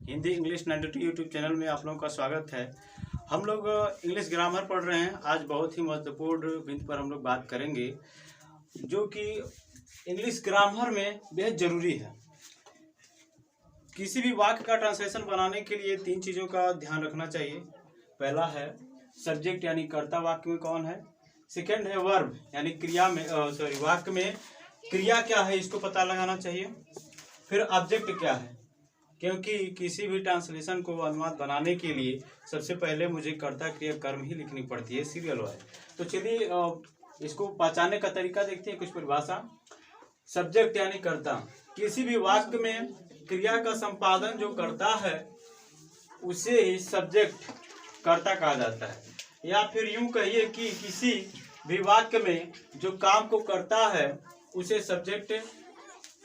Hindi English 92 YouTube channel में आप लोगों का स्वागत है। हम लोग इंग्लिश ग्रामर पढ़ रहे हैं। आज बहुत ही महत्वपूर्ण बिंदु पर हम लोग बात करेंगे जो कि इंग्लिश ग्रामर में बेहद ज़रूरी है। किसी भी वाक्य का ट्रांसलेशन बनाने के लिए 3 चीज़ों का ध्यान रखना चाहिए। पहला है सब्जेक्ट यानी कर्ता वाक्य में कौन है। सेकंड है वर्ब यानी क्रिया में वाक्य में क्रिया क्या है, इसको पता लगाना चाहिए। फिर ऑब्जेक्ट क्या है, क्योंकि किसी भी ट्रांसलेशन को अनुवाद बनाने के लिए सबसे पहले मुझे कर्ता क्रिया कर्म ही लिखनी पड़ती है, सीरियल वाइज। तो चलिए इसको पहचानने का तरीका देखते हैं। कुछ परिभाषा। सब्जेक्ट यानी कर्ता, किसी भी वाक्य में क्रिया का संपादन जो करता है उसे ही सब्जेक्ट कर्ता कहा जाता है। या फिर यूं कहिए कि किसी भी वाक्य में जो काम को करता है उसे सब्जेक्ट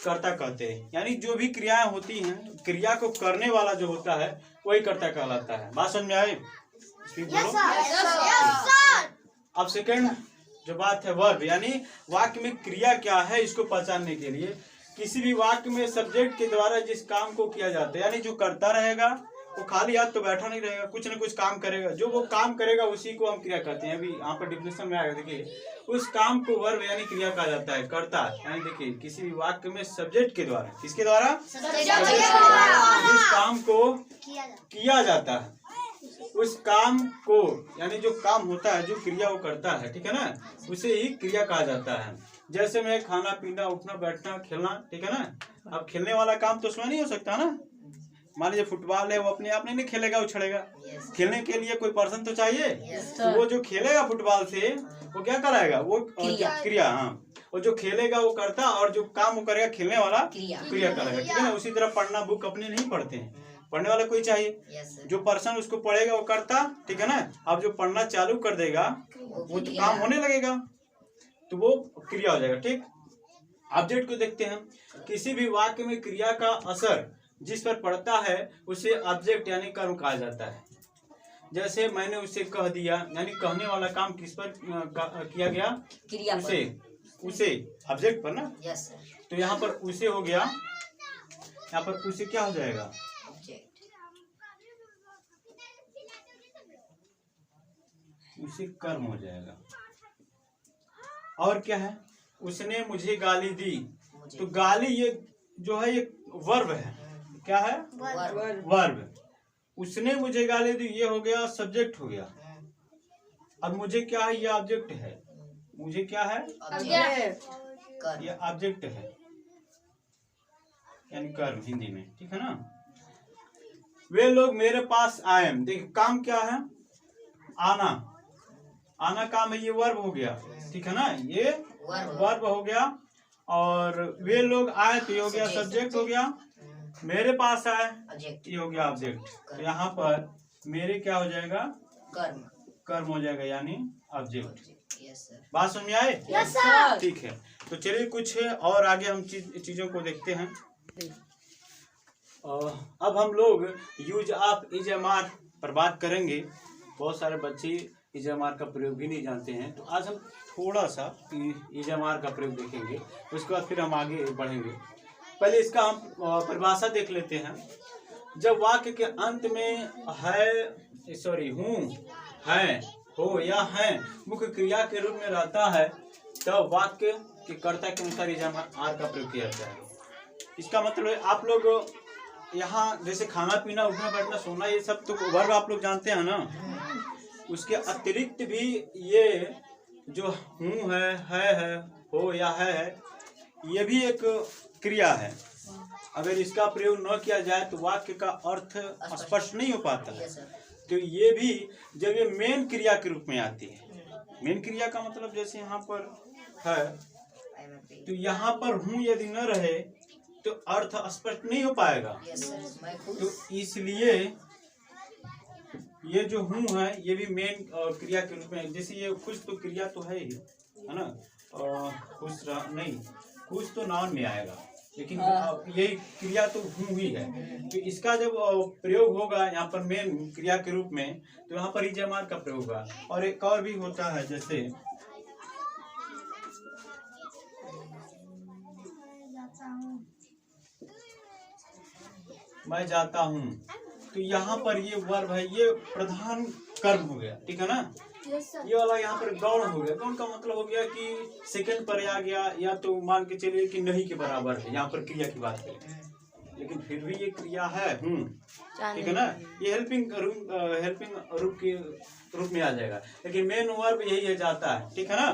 कर्ता कहते हैं। यानी जो भी क्रियाएं होती हैं, क्रिया को करने वाला जो होता है वही कर्ता कहलाता है। बात समझ में आई? अब सेकंड जो बात है वर्ब यानी वाक्य में क्रिया क्या है, इसको पहचानने के लिए किसी भी वाक्य में सब्जेक्ट के द्वारा जिस काम को किया जाता है, यानी जो करता रहेगा वो खाली हाथ तो बैठा नहीं रहेगा, कुछ न कुछ काम करेगा। जो वो काम करेगा उसी को हम क्रिया कहते हैं। अभी यहाँ पर डिफिनेशन में आएगा, देखिए उस काम को वर्ब यानी क्रिया कहा जाता है। कर्ता यानी देखिए किसी भी वाक्य में सब्जेक्ट के द्वारा, किसके द्वारा, जिस काम को किया जाता है उस काम को, यानी जो काम होता है, जो क्रिया वो करता है, ठीक है ना, उसे ही क्रिया कहा जाता है। जैसे मैं खाना पीना उठना बैठना खेलना, ठीक है ना। अब खेलने वाला काम तो उसमें नहीं हो सकता ना। मान लीजिए फुटबॉल है, वो अपने आप नहीं खेलेगा, उछलेगा। खेलने के लिए कोई पर्सन तो चाहिए। तो वो जो खेलेगा फुटबॉल से वो क्या कराएगा, वो क्रिया। हाँ, वो जो खेलेगा वो करता, और जो काम वो करेगा खेलने वाला क्रिया करेगा, ठीक है ना। उसी तरह पढ़ना, बुक अपने नहीं पढ़ते हैं, पढ़ने वाला कोई चाहिए। जो पर्सन उसको पढ़ेगा वो करता, ठीक है ना। अब जो पढ़ना चालू कर देगा वो तो काम होने लगेगा, तो वो क्रिया हो जाएगा, ठीक। ऑब्जेक्ट को देखते हैं। किसी भी वाक्य में क्रिया का असर जिस पर पड़ता है उसे ऑब्जेक्ट यानी कर्म कहा जाता है। जैसे मैंने उसे कह दिया, यानी कहने वाला काम किस पर किया गया, क्रिया उसे ऑब्जेक्ट पर ना। तो यहाँ पर उसे हो गया, यहाँ पर उसे क्या हो जाएगा, उसे कर्म हो जाएगा। और क्या है, उसने मुझे गाली दी, तो गाली ये जो है ये वर्ब है। क्या है, वर्ब। उसने मुझे गाली दी ये हो गया सब्जेक्ट हो गया। अब मुझे क्या है, ये ऑब्जेक्ट है। मुझे क्या है, ये ऑब्जेक्ट है यानी कर्म हिंदी में, ठीक है ना। वे लोग मेरे पास आए, देखिए काम क्या है, आना। आना काम है, ये वर्ब हो गया, ठीक है ना, ये वर्ब हो गया। और वे लोग आए तो ये हो गया सब्जेक्ट हो गया। मेरे पास आए ये हो गया ऑब्जेक्ट। तो यहाँ पर मेरे क्या हो जाएगा, कर्म हो जाएगा यानी ऑब्जेक्ट। बात समझ में आए? ठीक है। तो चलिए कुछ और आगे हम चीजों को देखते हैं। अब हम लोग यूज ऑफ इजमार पर बात करेंगे। बहुत सारे बच्चे इजमार का प्रयोग भी नहीं जानते हैं, तो आज हम थोड़ा सा इजमार का प्रयोग देखेंगे, उसके बाद फिर हम आगे बढ़ेंगे। पहले इसका हम परिभाषा देख लेते हैं। जब वाक्य के अंत में हूँ, है, हो या है मुख्य क्रिया के रूप में रहता है, तब वाक्य के कर्ता के अनुसार इजमार का प्रयोग किया जाता है। इसका मतलब है, आप लोग यहाँ जैसे खाना पीना उठना बैठना सोना ये सब तो वर्ब आप लोग जानते हैं ना। उसके अतिरिक्त भी ये जो हूँ है, हो या है, ये भी एक क्रिया है। अगर इसका प्रयोग न किया जाए तो वाक्य का अर्थ स्पष्ट नहीं हो पाता है। तो ये भी जब ये मेन क्रिया के रूप में आती है। मेन क्रिया का मतलब जैसे यहाँ पर है, तो यहाँ पर हूँ यदि न रहे तो अर्थ स्पष्ट नहीं हो पाएगा। तो इसलिए ये जो हूँ है ये भी मेन क्रिया के रूप में, जैसे ये खुश तो क्रिया तो है ही, है ना। खुश नहीं, खुश तो नाउन में आएगा, लेकिन यही क्रिया तो हूँ ही है। तो इसका जब प्रयोग होगा यहाँ पर मेन क्रिया के रूप में, तो यहाँ पर इजमार का प्रयोग होगा। और एक और भी होता है, जैसे मैं जाता हूँ। तो यहाँ पर ये वर्ब है, ये प्रधान कर्म हो गया, ठीक है ना। ये वाला यहाँ पर गौण हो गया। गौण का मतलब हो गया कि सेकंड पर आ गया, या तो मान के चलिए कि नहीं के बराबर है, यहाँ पर क्रिया की बात करें, लेकिन फिर भी ये क्रिया है ठीक है ना। ये हेल्पिंग रूप के रूप में आ जाएगा, लेकिन मेन वर्ब यही है, जाता है, ठीक है ना।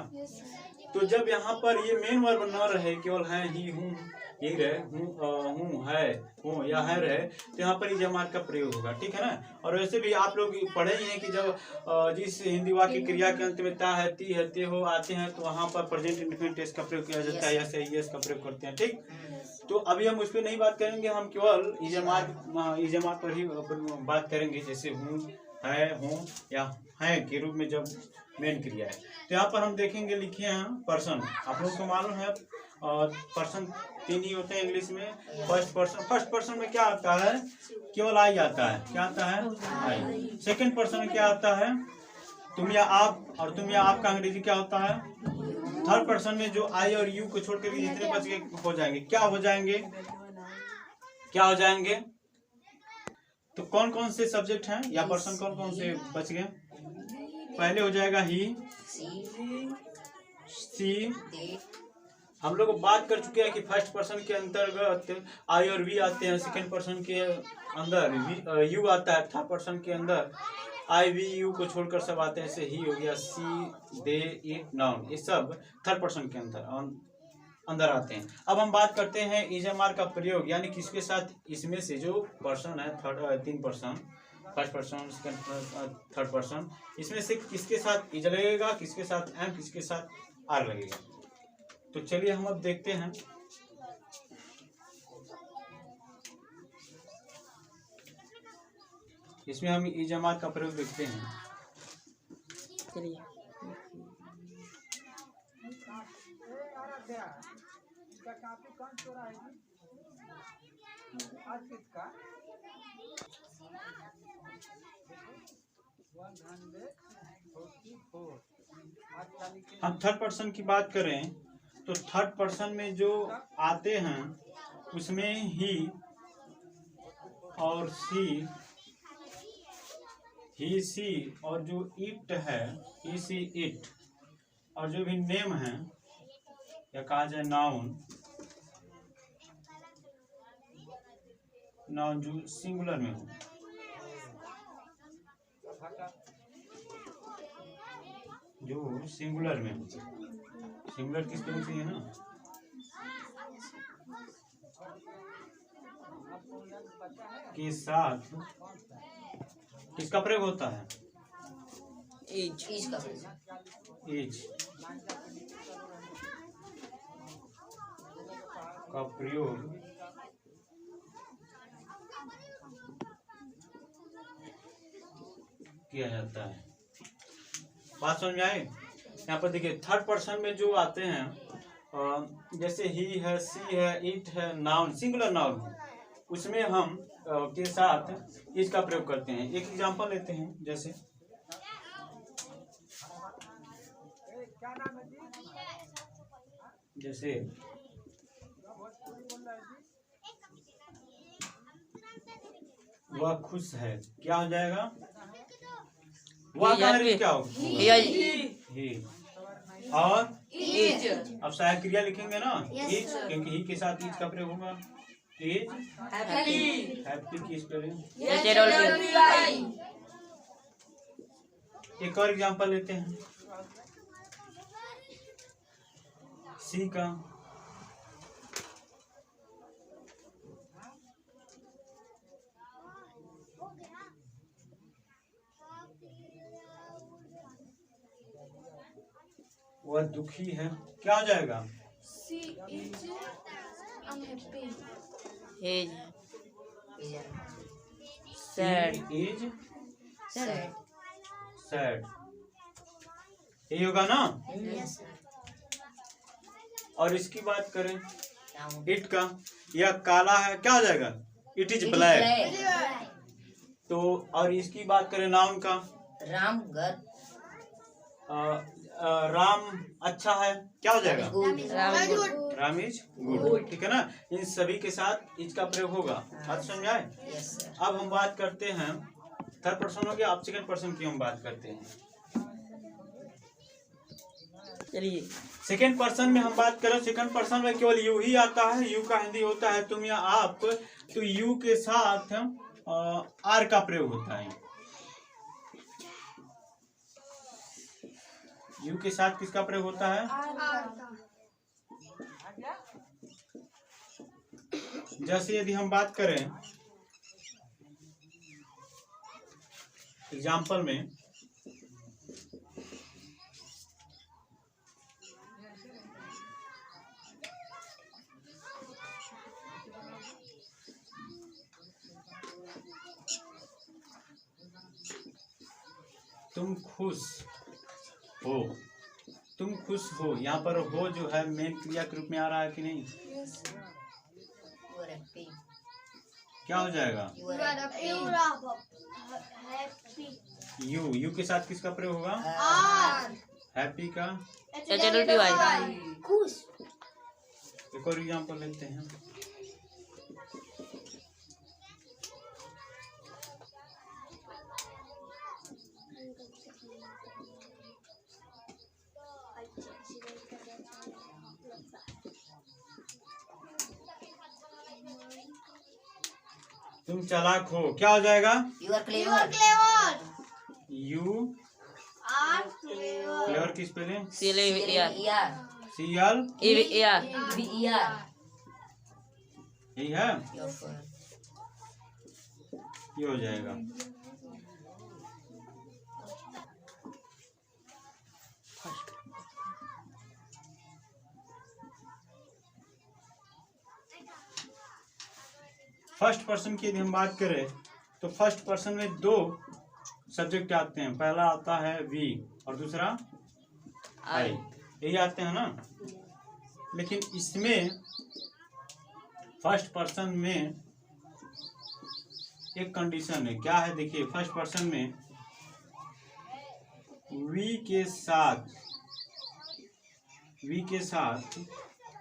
तो जब यहाँ पर ये मेन वर्ब न रहे, केवल है, ही, हूँ, यही रहे, हूँ, है, हूँ या है रहे, तो यहाँ पर इजमार का प्रयोग होगा, ठीक है ना। और वैसे भी आप लोग पढ़े ही हैं कि जब जिस हिंदी वाक्य क्रिया के अंत में ता है, ती है, ते हो आते हैं, तो वहाँ पर प्रेजेंट इंडेफिनिट टेंस का प्रयोग किया जाता है, या सही यस का प्रयोग करते हैं, ठीक। तो अभी हम उस पर नहीं बात करेंगे, हम केवल इजमार पर ही बात करेंगे, जैसे हूँ, है, हूँ या है के रूप में जब मेन क्रिया है। तो यहाँ पर हम देखेंगे, लिखे हैं पर्सन। आप लोगों को मालूम है पर्सन 3 ही होते हैं इंग्लिश में। फर्स्ट पर्सन में क्या आता है, केवल आई आता है, क्या आता है, आई। सेकंड पर्सन में क्या आता है, तुम या आप, और तुम या आप का अंग्रेजी क्या होता है। थर्ड पर्सन में जो आई और यू को छोड़ कर जितने बच गए हो जाएंगे, क्या हो जाएंगे, क्या हो जाएंगे। तो कौन कौन से सब्जेक्ट हैं या पर्सन कौन कौन से बच गए। पहले हो जाएगा ही, सी। हम लोग बात कर चुके हैं कि फर्स्ट पर्सन के अंतर्गत आई और वी आते हैं, सेकंड पर्सन के अंदर यू आता है, थर्ड पर्सन के अंदर आई वी यू को छोड़कर सब आते हैं, जैसे ही हो गया, सी, दे, इट, नाउन, ये सब थर्ड पर्सन के अंदर आते हैं। अब हम बात करते हैं इजमार का प्रयोग, यानी किसके साथ, इसमें से जो पर्सन है, 3 person, first person, second, third person, इसमें से किसके साथ इज लगेगा, किसके साथ एम, किसके साथ आर लगेगा। तो चलिए हम अब देखते हैं। इसमें हम इजमार का प्रयोग देखते हैं। चलिए हम थर्ड पर्सन की बात करें, तो थर्ड पर्सन में जो आते हैं उसमें ही और सी, ही, सी, और जो इट है, ही, सी, इट, और जो भी नेम है या कहा जाए नाउन, नाउन जो सिंगुलर में हो, जो सिंगुलर में हो, सिंगुलर किस तरह से है ना, के साथ किसका प्रयोग होता है, एज का प्रयोग किया जाता है। बात समझ में आई। यहाँ पर देखिए थर्ड पर्सन में जो आते हैं जैसे ही है, सी है, इट है, नाउन, सिंगुलर नाउन, उसमें हम के साथ इसका प्रयोग करते हैं। एक एग्जांपल लेते हैं, जैसे वह खुश है, क्या हो जाएगा, वह क्या होगा, और अब सहायक क्रिया लिखेंगे ना, इज, क्योंकि ही के साथ इज का प्रयोग होगा। इज हैप्पी की स्पेलिंग। एक और एग्जांपल लेते हैं, सी का, वह दुखी है, क्या हो जाएगा, she is unhappy, sad, is sad, यही होगा ना। yes. और इसकी बात करें इट का, यह काला है, क्या हो जाएगा, इट इज ब्लैक। तो और इसकी बात करें नाउन का, राम घर, राम अच्छा है, क्या हो जाएगा? राम इज गुड, ठीक है ना। इन सभी के साथ इज का प्रयोग होगा। बात समझ आए? अब हम बात करते हैं, थर्ड पर्सन हो गया, अब सेकंड पर्सन की हम बात करते हैं। चलिए सेकंड पर्सन में हम बात करें, सेकंड पर्सन में केवल यू ही आता है। यू का हिंदी होता है तुम या आप, तो यू के साथ आर का प्रयोग होता है। यू के साथ किसका प्रयोग होता है? जैसे यदि हम बात करें एग्जाम्पल में, तुम खुश हो, तुम खुश हो, यहाँ पर हो जो है मेन क्रिया के रूप में आ रहा है कि नहीं? क्या हो जाएगा? यू के साथ किसका प्रयोग होगा? हैप्पी का खुश। एक और एग्जाम्पल लेते हैं। तुम चालाक हो, क्या हो जाएगा? You are clever. You Are clever. Clever की स्पेलिंग CLEVER CL, यही है, ये हो जाएगा। फर्स्ट पर्सन की यदि हम बात करें तो फर्स्ट पर्सन में दो सब्जेक्ट आते हैं, पहला आता है वी और दूसरा आई, यही आते हैं ना। लेकिन इसमें फर्स्ट पर्सन में एक कंडीशन है, क्या है? देखिए फर्स्ट पर्सन में वी के साथ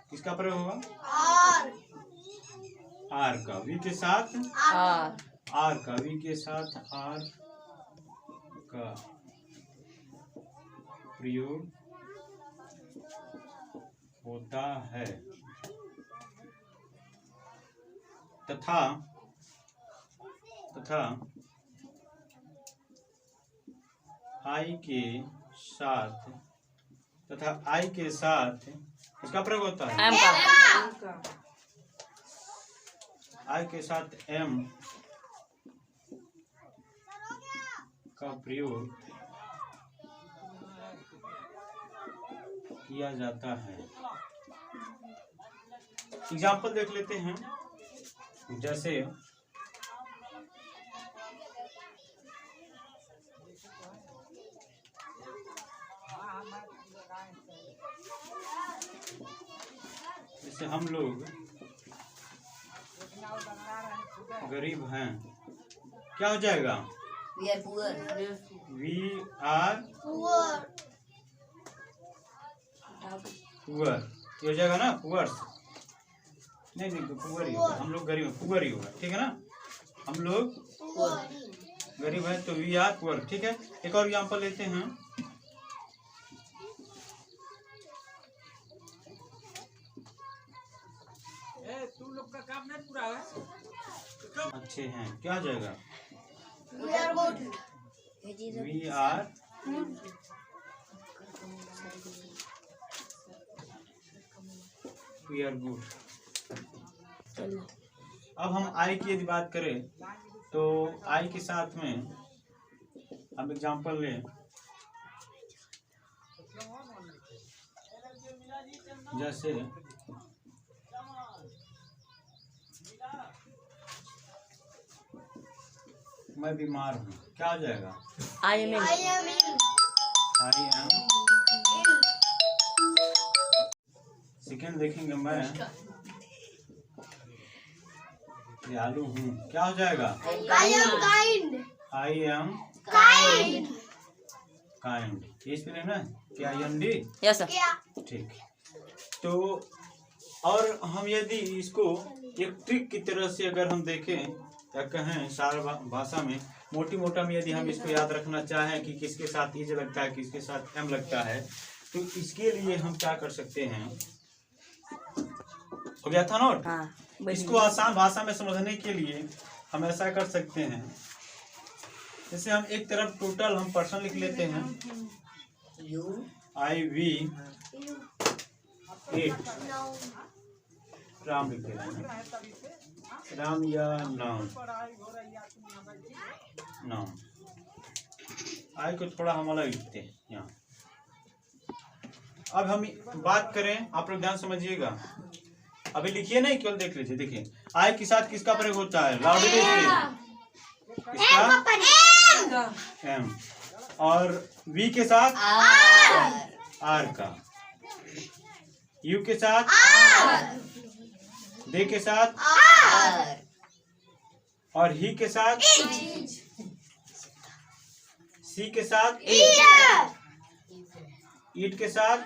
किसका प्रयोग होगा? आर का। वी के साथ आर का, वी के साथ आर का प्रयोग होता है तथा आई के साथ इसका प्रयोग होता है। आई के साथ एम का प्रयोग किया जाता है। एग्जाम्पल देख लेते हैं। जैसे हम लोग गरीब हैं, क्या हो जाएगा? We are poor. We are poor, ये हो जाएगा ना पुअर। नहीं पुअर ही होगा, हम लोग गरीब हैं, पुअर ही होगा, ठीक है ना। हम लोग गरीब हैं तो वी आर पुअर, ठीक है। एक और एग्जाम्पल लेते हैं। तू लोग का काम नहीं पूरा है। अच्छे हैं, क्या हो जाएगा? We are good. We are good. अब हम आई की यदि बात करें तो आई के साथ में हम एग्जाम्पल लें। जैसे मैं बीमार हूँ, क्या हो जाएगा? I am सेकेंड देखेंगे, मैं दयालु हूँ, क्या हो जाएगा? I am kind. I am Kind. Kind, ये स्पेलिंग है KIND। Yes sir. ठीक। तो और हम यदि इसको एक ट्रिक की तरह से अगर हम देखें या कहें सारा भाषा में मोटी मोटा में यदि हम इसको याद रखना चाहें कि किसके साथ इज लगता है किसके साथ एम लगता है, तो इसके लिए हम क्या कर सकते हैं। हो गया था नोट। हाँ इसको आसान भाषा में समझने के लिए हम ऐसा कर सकते हैं, जैसे हम एक तरफ टोटल हम पर्सन लिख लेते हैं IV 8 राम लिख देते हैं, राम या नाम नाम। आई को थोड़ा हम अलग लिखते हैं यहाँ। अब हम बात करें, आप लोग ध्यान समझिएगा, अभी लिखिए नहीं केवल देख लीजिए। देखिए आई के साथ किसका प्रयोग होता है, लाउडली किसका एम, और वी के साथ आर का, यू के साथ दे के साथ, और ही के साथ सी के साथ, ईट के साथ,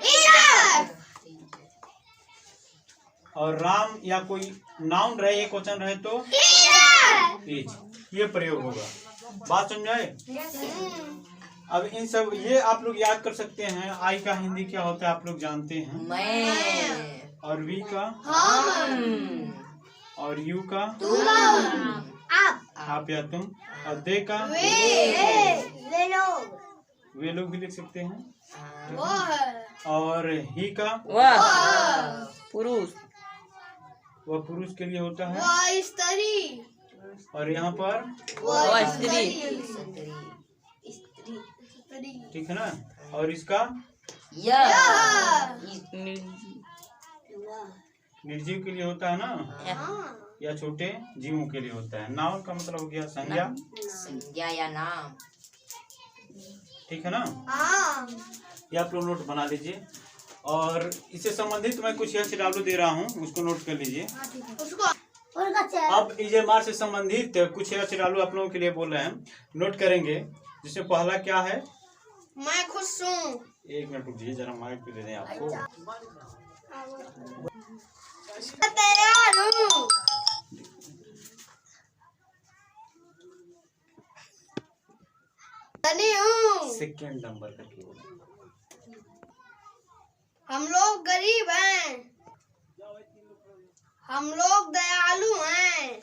और राम या कोई नाउन रहे एक वचन रहे तो इज, ये प्रयोग होगा। बात समझाए। अब इन सब ये आप लोग याद कर सकते हैं। आई का हिंदी क्या होता है आप लोग जानते हैं, मैं, और वी का और यू का आप या तुम, और दे का वे लोग भी लिख सकते हैं, और ही का वह पुरुष, वह पुरुष के लिए होता है, और यहाँ पर वह स्त्री। ठीक है ना, और इसका निर्जीव के लिए होता है ना, या छोटे जीवों के लिए होता है। नाउन का मतलब हो गया संज्ञा, संज्ञा या नाम। ठीक है ना, ये आप लोग नोट बना लीजिए। और इससे संबंधित मैं कुछ यहाँ चिरालू दे रहा हूँ, उसको नोट कर लीजिए। अब EJMR से संबंधित कुछ यहाँ चिरालू आप लोगों के लिए बोल रहे हैं, नोट करेंगे। जिसमें पहला क्या है, मैं खुश हूँ। एक मिनट रुकिए जरा, माइक पे दे दें आपको। तैयार हूँ। सेकेंड नंबर करके बोलो। हम लोग गरीब हैं, हम लोग दयालु हैं।